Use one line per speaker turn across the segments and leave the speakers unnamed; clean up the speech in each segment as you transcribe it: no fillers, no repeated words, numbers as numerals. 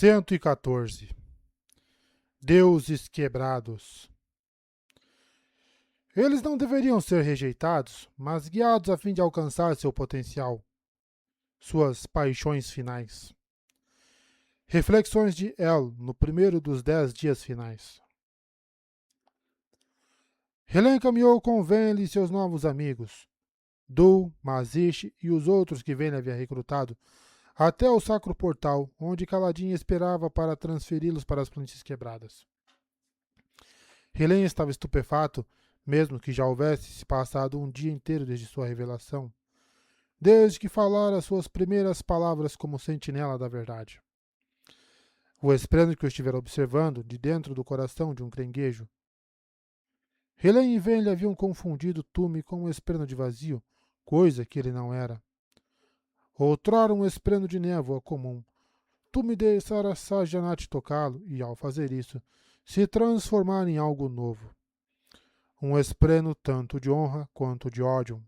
114. Deuses quebrados. Eles não deveriam ser rejeitados, mas guiados a fim de alcançar seu potencial, suas paixões finais. Reflexões de El no primeiro dos 10 dias finais. Helen caminhou com Venli e seus novos amigos, Dul, Mazish e os outros que Venli havia recrutado, até o sacro portal, onde Kaladin esperava para transferi-los para as planícies quebradas. Helen estava estupefato, mesmo que já houvesse se passado um dia inteiro desde sua revelação, desde que falara suas primeiras palavras como sentinela da verdade. O esplêndido que eu estivera observando de dentro do coração de um caranguejo. Helen e Venli haviam confundido Tume com um esplêndido de vazio, coisa que ele não era. Outrora um esplêndido de névoa comum. Tume deixara Sajanat tocá-lo e, ao fazer isso, se transformar em algo novo. Um esplêndido tanto de honra quanto de ódio.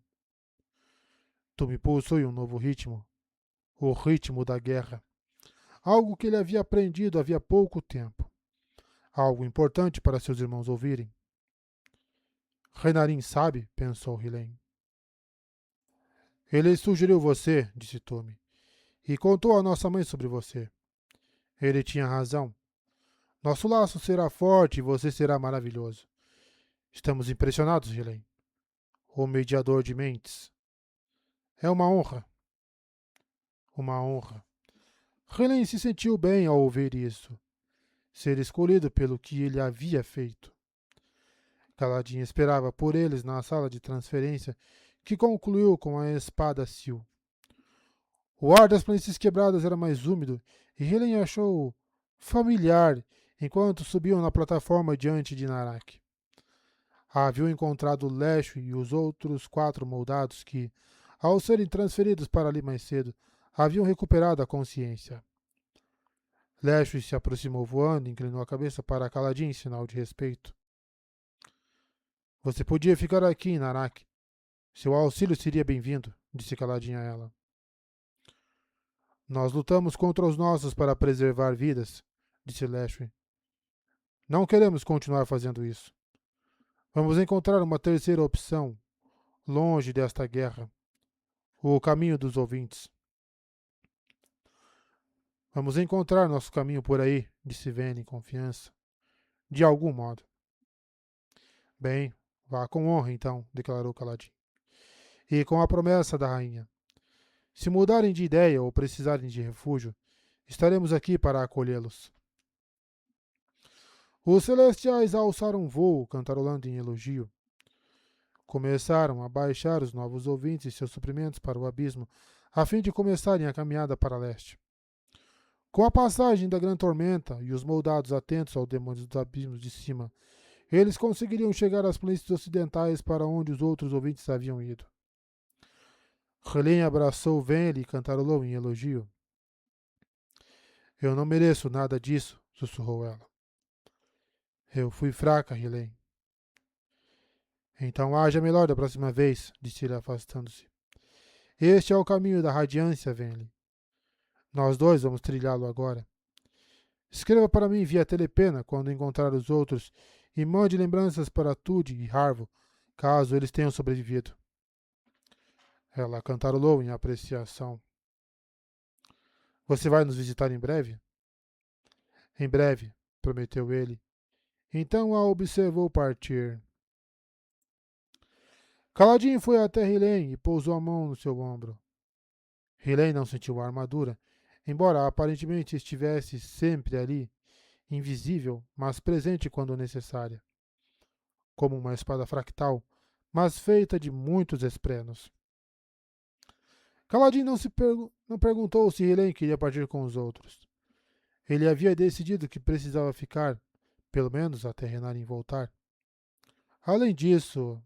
Tume possui um novo ritmo, o ritmo da guerra. Algo que ele havia aprendido havia pouco tempo. Algo importante para seus irmãos ouvirem. Renarin sabe, pensou Helen. Ele sugeriu você, disse Tume, e contou à nossa mãe sobre você. Ele tinha razão. Nosso laço será forte e você será maravilhoso. Estamos impressionados, Helen. O mediador de mentes. É uma honra. Uma honra. Helen se sentiu bem ao ouvir isso. Ser escolhido pelo que ele havia feito. Kaladin esperava por eles na sala de transferência, que concluiu com a espada Sil. O ar das planícies quebradas era mais úmido e Helen achou familiar enquanto subiam na plataforma diante de Narak. Haviam encontrado Leshu e os outros 4 moldados que, ao serem transferidos para ali mais cedo, haviam recuperado a consciência. Leshu se aproximou voando e inclinou a cabeça para Kaladin em sinal de respeito. Você podia ficar aqui, Narak. Seu auxílio seria bem-vindo, disse Kaladin a ela. Nós lutamos contra os nossos para preservar vidas, disse Leshu. Não queremos continuar fazendo isso. Vamos encontrar uma terceira opção, longe desta guerra. O caminho dos ouvintes. Vamos encontrar nosso caminho por aí, disse Venli em confiança. De algum modo. Bem, vá com honra então, declarou Kaladin. E com a promessa da rainha. Se mudarem de ideia ou precisarem de refúgio, estaremos aqui para acolhê-los. Os celestiais alçaram voo, cantarolando em elogio. Começaram a baixar os novos ouvintes e seus suprimentos para o abismo, a fim de começarem a caminhada para leste. Com a passagem da grande tormenta e os moldados atentos ao demônio dos abismos de cima, eles conseguiriam chegar às planícies ocidentais para onde os outros ouvintes haviam ido. Helen abraçou Venli e cantarolou em elogio. Eu não mereço nada disso, sussurrou ela. Eu fui fraca, Helen. Então haja melhor da próxima vez, disse ele afastando-se. Este é o caminho da radiância, Venli. Nós dois vamos trilhá-lo agora. Escreva para mim via telepena quando encontrar os outros e mande lembranças para Tudi e Harvo, caso eles tenham sobrevivido. Ela cantarolou em apreciação. Você vai nos visitar em breve? Em breve, prometeu ele. Então a observou partir. Kaladin foi até Helen e pousou a mão no seu ombro. Helen não sentiu a armadura, embora aparentemente estivesse sempre ali, invisível, mas presente quando necessária. Como uma espada fractal, mas feita de muitos esprenos. Kaladin não perguntou se Helen queria partir com os outros. Ele havia decidido que precisava ficar, pelo menos até Renarin voltar. Além disso,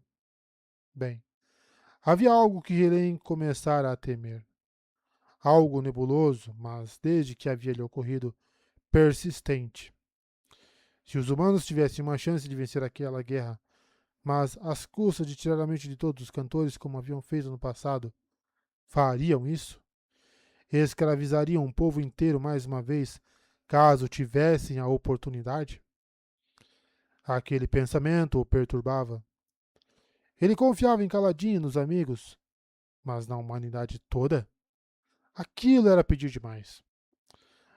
bem, havia algo que Helen começara a temer. Algo nebuloso, mas desde que havia lhe ocorrido, persistente. Se os humanos tivessem uma chance de vencer aquela guerra, mas às custas de tirar a mente de todos os cantores como haviam feito no passado, fariam isso? Escravizariam um povo inteiro mais uma vez, caso tivessem a oportunidade? Aquele pensamento o perturbava. Ele confiava em Kaladin e nos amigos, mas na humanidade toda? Aquilo era pedir demais.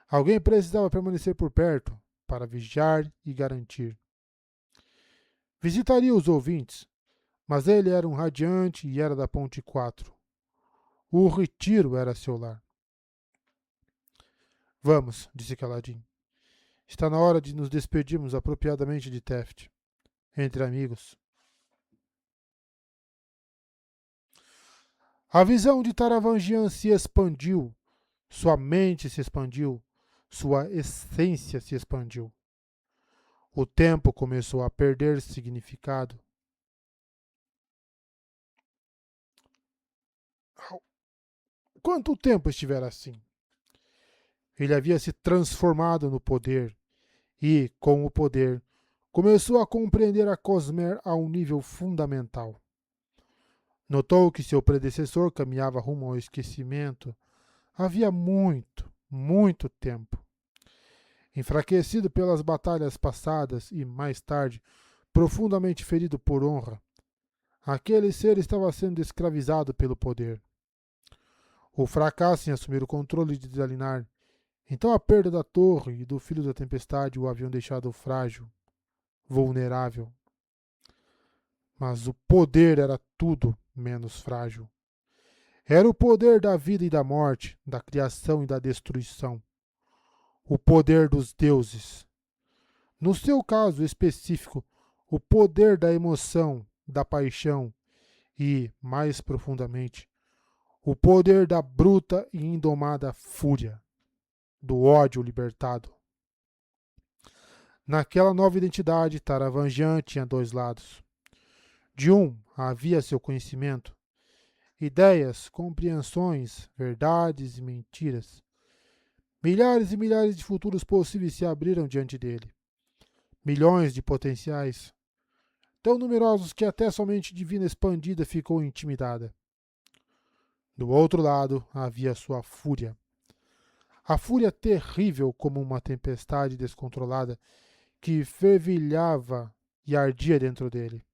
Alguém precisava permanecer por perto para vigiar e garantir. Visitaria os ouvintes, mas ele era um radiante e era da Ponte 4. O retiro era seu lar. Vamos, disse Kaladin. Está na hora de nos despedirmos apropriadamente de Teft, entre amigos. A visão de Taravangian se expandiu, sua mente se expandiu, sua essência se expandiu. O tempo começou a perder significado. Quanto tempo estivera assim? Ele havia se transformado no poder e, com o poder, começou a compreender a Cosmer a um nível fundamental. Notou que seu predecessor caminhava rumo ao esquecimento havia muito, muito tempo. Enfraquecido pelas batalhas passadas e, mais tarde, profundamente ferido por honra, aquele ser estava sendo escravizado pelo poder. O fracasso em assumir o controle de Dalinar, então a perda da torre e do filho da tempestade o haviam deixado frágil, vulnerável. Mas o poder era tudo menos frágil. Era o poder da vida e da morte, da criação e da destruição. O poder dos deuses. No seu caso específico, o poder da emoção, da paixão e, mais profundamente, o poder da bruta e indomada fúria, do ódio libertado. Naquela nova identidade, Taravangian tinha dois lados. De um, havia seu conhecimento, ideias, compreensões, verdades e mentiras. Milhares e milhares de futuros possíveis se abriram diante dele. Milhões de potenciais, tão numerosos que até somente Divina Expandida ficou intimidada. Do outro lado, havia sua fúria. A fúria terrível como uma tempestade descontrolada que fervilhava e ardia dentro dele.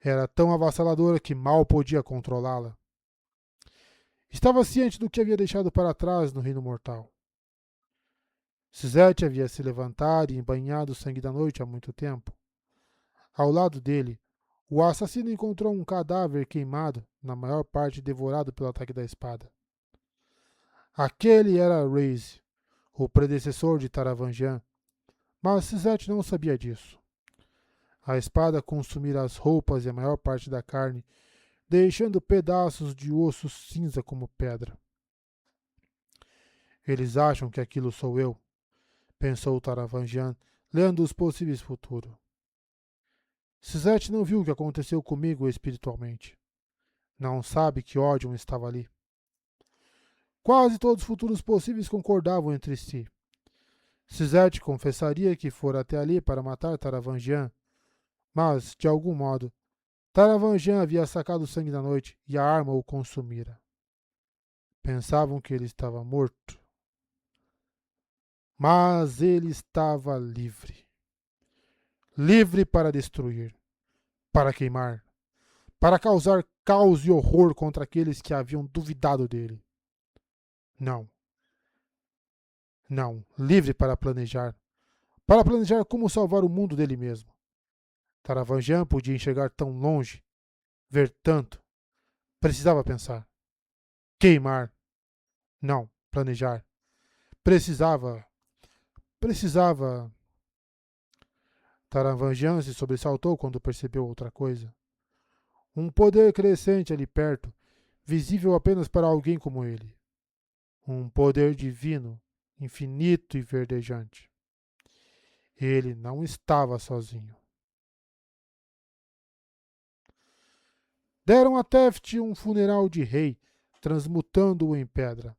Era tão avassaladora que mal podia controlá-la. Estava ciente do que havia deixado para trás no reino mortal. Suzette havia se levantado e embanhado o sangue da noite há muito tempo. Ao lado dele, o assassino encontrou um cadáver queimado, na maior parte devorado pelo ataque da espada. Aquele era Raze, o predecessor de Taravangian, mas Suzette não sabia disso. A espada consumira as roupas e a maior parte da carne, deixando pedaços de osso cinza como pedra. Eles acham que aquilo sou eu, pensou Taravangian, lendo os possíveis futuros. Suzette não viu o que aconteceu comigo espiritualmente. Não sabe que Odium estava ali. Quase todos os futuros possíveis concordavam entre si. Suzette confessaria que fora até ali para matar Taravangian, mas, de algum modo, Taravangian havia sacado o sangue da noite e a arma o consumira. Pensavam que ele estava morto. Mas ele estava livre. Livre para destruir, para queimar, para causar caos e horror contra aqueles que haviam duvidado dele. Não. Não, livre para planejar como salvar o mundo dele mesmo. Taravangian podia enxergar tão longe, ver tanto. Precisava pensar. Queimar. Não, planejar. Precisava. Taravangian se sobressaltou quando percebeu outra coisa. Um poder crescente ali perto, visível apenas para alguém como ele. Um poder divino, infinito e verdejante. Ele não estava sozinho. Deram a Teft um funeral de rei, transmutando-o em pedra.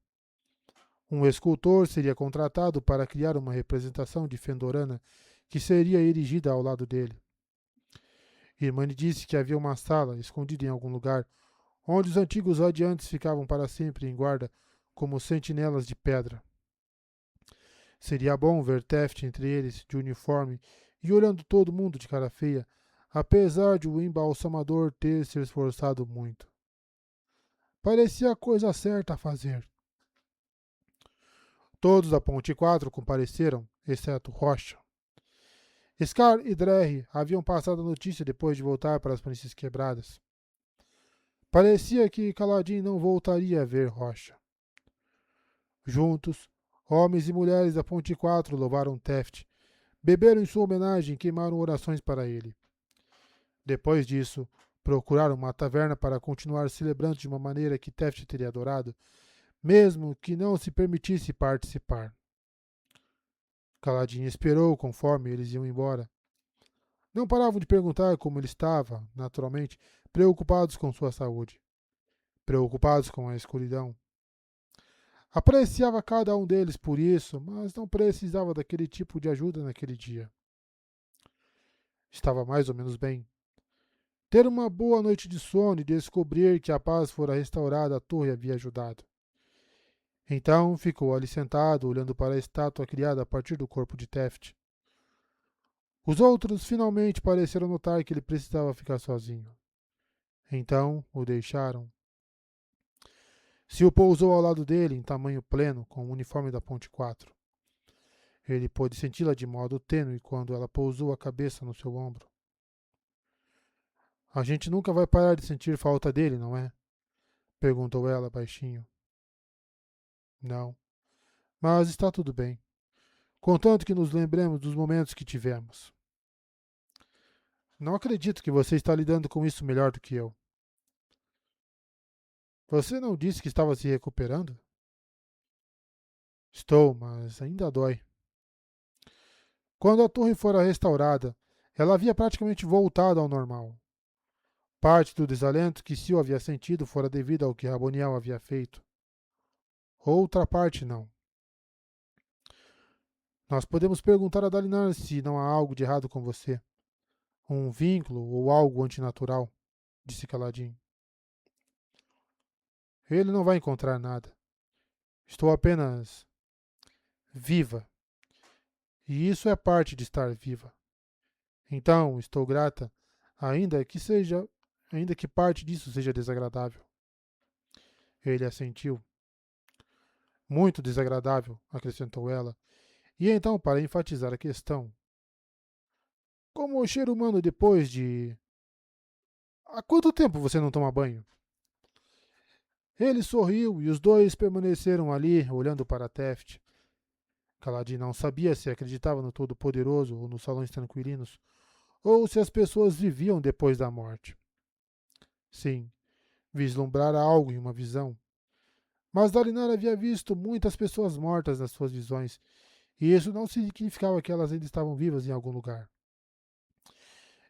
Um escultor seria contratado para criar uma representação de Fendorana que seria erigida ao lado dele. Irmane disse que havia uma sala, escondida em algum lugar, onde os antigos radiantes ficavam para sempre em guarda como sentinelas de pedra. Seria bom ver Taft entre eles, de uniforme, e olhando todo mundo de cara feia, apesar de o embalsamador ter se esforçado muito. Parecia a coisa certa a fazer. Todos da Ponte 4 compareceram, exceto Rocha. Scar e Drerry haviam passado a notícia depois de voltar para as planícies quebradas. Parecia que Kaladin não voltaria a ver Rocha. Juntos, homens e mulheres da Ponte 4 louvaram Taft, beberam em sua homenagem e queimaram orações para ele. Depois disso, procuraram uma taverna para continuar celebrando de uma maneira que Taft teria adorado, mesmo que não se permitisse participar. Kaladin esperou conforme eles iam embora. Não paravam de perguntar como ele estava, naturalmente, preocupados com sua saúde, preocupados com a escuridão. Apreciava cada um deles por isso, mas não precisava daquele tipo de ajuda naquele dia. Estava mais ou menos bem. Ter uma boa noite de sono e descobrir que a paz fora restaurada à torre havia ajudado. Então ficou ali sentado, olhando para a estátua criada a partir do corpo de Taft. Os outros finalmente pareceram notar que ele precisava ficar sozinho. Então o deixaram. Sil pousou ao lado dele, em tamanho pleno, com o uniforme da Ponte 4. Ele pôde senti-la de modo tênue quando ela pousou a cabeça no seu ombro. A gente nunca vai parar de sentir falta dele, não é? Perguntou ela baixinho. Não. Mas está tudo bem. Contanto que nos lembremos dos momentos que tivemos. Não acredito que você está lidando com isso melhor do que eu. Você não disse que estava se recuperando? Estou, mas ainda dói. Quando a torre fora restaurada, ela havia praticamente voltado ao normal. Parte do desalento que Sil havia sentido fora devido ao que Raboniel havia feito. Outra parte não. Nós podemos perguntar a Dalinar se não há algo de errado com você. Um vínculo ou algo antinatural, disse Kaladin. Ele não vai encontrar nada. Estou apenas viva. E isso é parte de estar viva. Então, estou grata, ainda que parte disso seja desagradável. Ele assentiu. Muito desagradável, acrescentou ela. E então, para enfatizar a questão, como o cheiro humano depois de... Há quanto tempo você não toma banho? Ele sorriu e os dois permaneceram ali, olhando para Taft. Kaladin não sabia se acreditava no Todo-Poderoso ou nos salões tranquilinos, ou se as pessoas viviam depois da morte. Sim, vislumbrara algo em uma visão. Mas Dalinar havia visto muitas pessoas mortas nas suas visões, e isso não significava que elas ainda estavam vivas em algum lugar.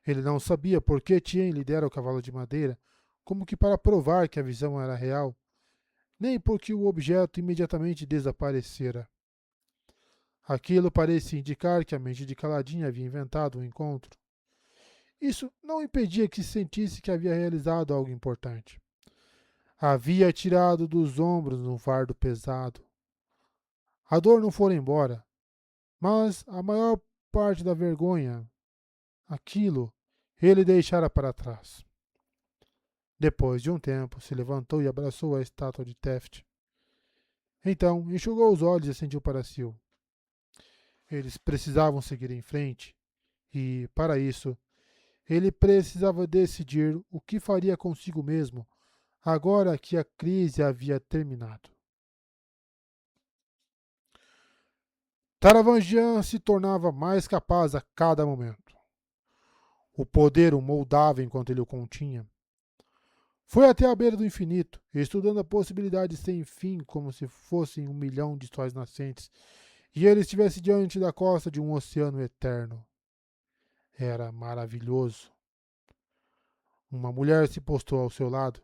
Ele não sabia por que Tien lhe dera o cavalo de madeira, como que para provar que a visão era real, nem porque o objeto imediatamente desaparecera. Aquilo parecia indicar que a mente de Kaladin havia inventado um encontro. Isso não impedia que sentisse que havia realizado algo importante. Havia tirado dos ombros um fardo pesado. A dor não fora embora, mas a maior parte da vergonha, aquilo, ele deixara para trás. Depois de um tempo, se levantou e abraçou a estátua de Taft. Então, enxugou os olhos e assentiu para Sil. Eles precisavam seguir em frente, e, para isso, ele precisava decidir o que faria consigo mesmo agora que a crise havia terminado. Taravangian se tornava mais capaz a cada momento. O poder o moldava enquanto ele o continha. Foi até a beira do infinito, estudando a possibilidade sem fim como se fossem 1 milhão de sóis nascentes, e ele estivesse diante da costa de um oceano eterno. Era maravilhoso. Uma mulher se postou ao seu lado.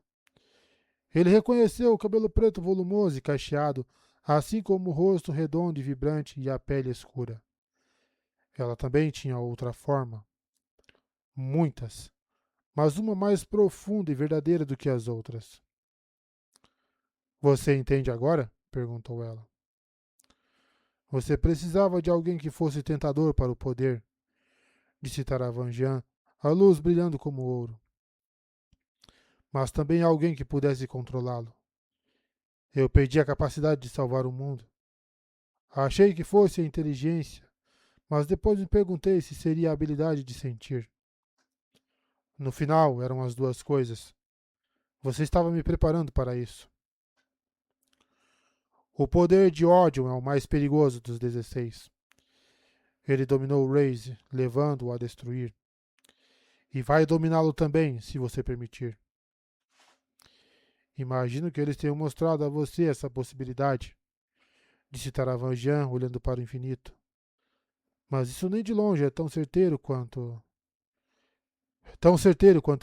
Ele reconheceu o cabelo preto volumoso e cacheado, assim como o rosto redondo e vibrante e a pele escura. Ela também tinha outra forma. Muitas, mas uma mais profunda e verdadeira do que as outras. Você entende agora? Perguntou ela. Você precisava de alguém que fosse tentador para o poder, disse Taravangian, a luz brilhando como ouro. Mas também alguém que pudesse controlá-lo. Eu perdi a capacidade de salvar o mundo. Achei que fosse a inteligência, mas depois me perguntei se seria a habilidade de sentir. No final, eram as duas coisas. Você estava me preparando para isso. O poder de ódio é o mais perigoso dos 16. Ele dominou Raze, levando-o a destruir. E vai dominá-lo também, se você permitir. Imagino que eles tenham mostrado a você essa possibilidade, disse Taravangian, olhando para o infinito. Mas isso nem de longe é tão certeiro quanto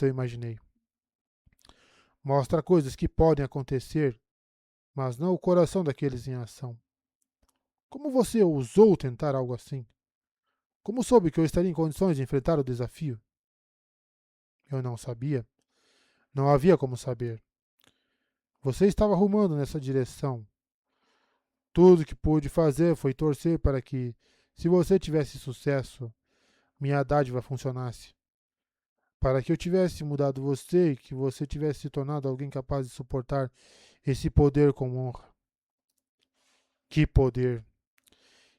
eu imaginei. Mostra coisas que podem acontecer, mas não o coração daqueles em ação. Como você ousou tentar algo assim? Como soube que eu estaria em condições de enfrentar o desafio? Eu não sabia. Não havia como saber. Você estava rumando nessa direção. Tudo que pude fazer foi torcer para que, se você tivesse sucesso, minha dádiva funcionasse. Para que eu tivesse mudado você e que você tivesse se tornado alguém capaz de suportar esse poder com honra. Que poder!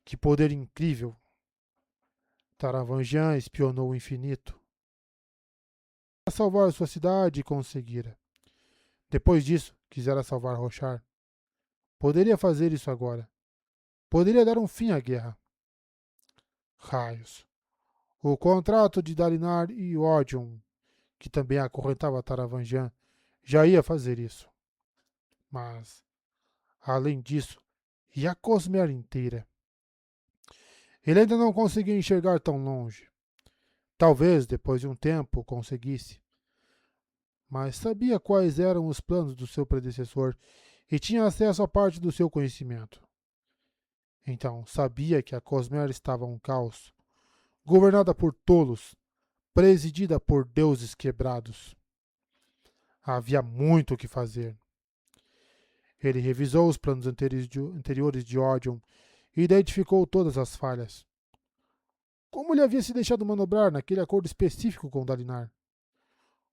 Que poder incrível! Taravangian espionou o infinito. Para salvar sua cidade e conseguira. Depois disso, quisera salvar Roshar. Poderia fazer isso agora. Poderia dar um fim à guerra. Raios. O contrato de Dalinar e Odium, que também acorrentava Taravangian, já ia fazer isso. Mas, além disso, e a Cosmere inteira? Ele ainda não conseguia enxergar tão longe. Talvez, depois de um tempo, conseguisse. Mas sabia quais eram os planos do seu predecessor e tinha acesso a parte do seu conhecimento. Então, sabia que a Cosmere estava um caos, governada por tolos, presidida por deuses quebrados. Havia muito o que fazer. Ele revisou os planos anteriores de Odium e identificou todas as falhas. Como ele havia se deixado manobrar naquele acordo específico com Dalinar?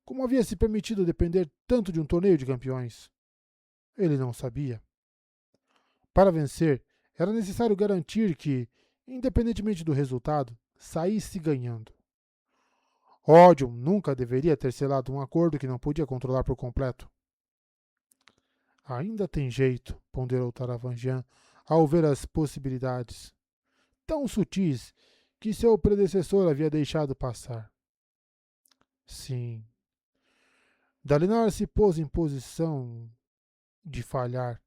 Como havia se permitido depender tanto de um torneio de campeões? Ele não sabia. Para vencer, era necessário garantir que, independentemente do resultado, saísse ganhando. Odium nunca deveria ter selado um acordo que não podia controlar por completo. Ainda tem jeito, ponderou Taravangian ao ver as possibilidades, tão sutis que seu predecessor havia deixado passar. Sim. Dalinar se pôs em posição de falhar.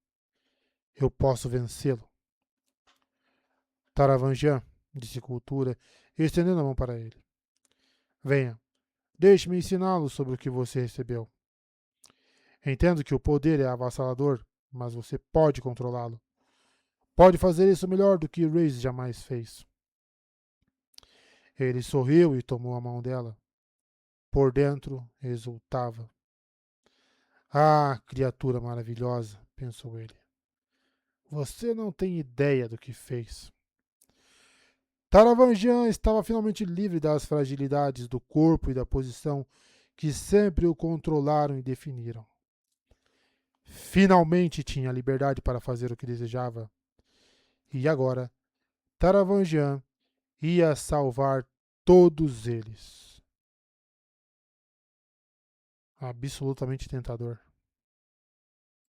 Eu posso vencê-lo. Taravangian, disse Cultura, estendendo a mão para ele. Venha, deixe-me ensiná-lo sobre o que você recebeu. Entendo que o poder é avassalador, mas você pode controlá-lo. Pode fazer isso melhor do que Raze jamais fez. Ele sorriu e tomou a mão dela. Por dentro, exultava. Ah, criatura maravilhosa, pensou ele. Você não tem ideia do que fez. Taravangian estava finalmente livre das fragilidades do corpo e da posição que sempre o controlaram e definiram. Finalmente tinha liberdade para fazer o que desejava. E agora, Taravangian ia salvar todos eles. Absolutamente tentador.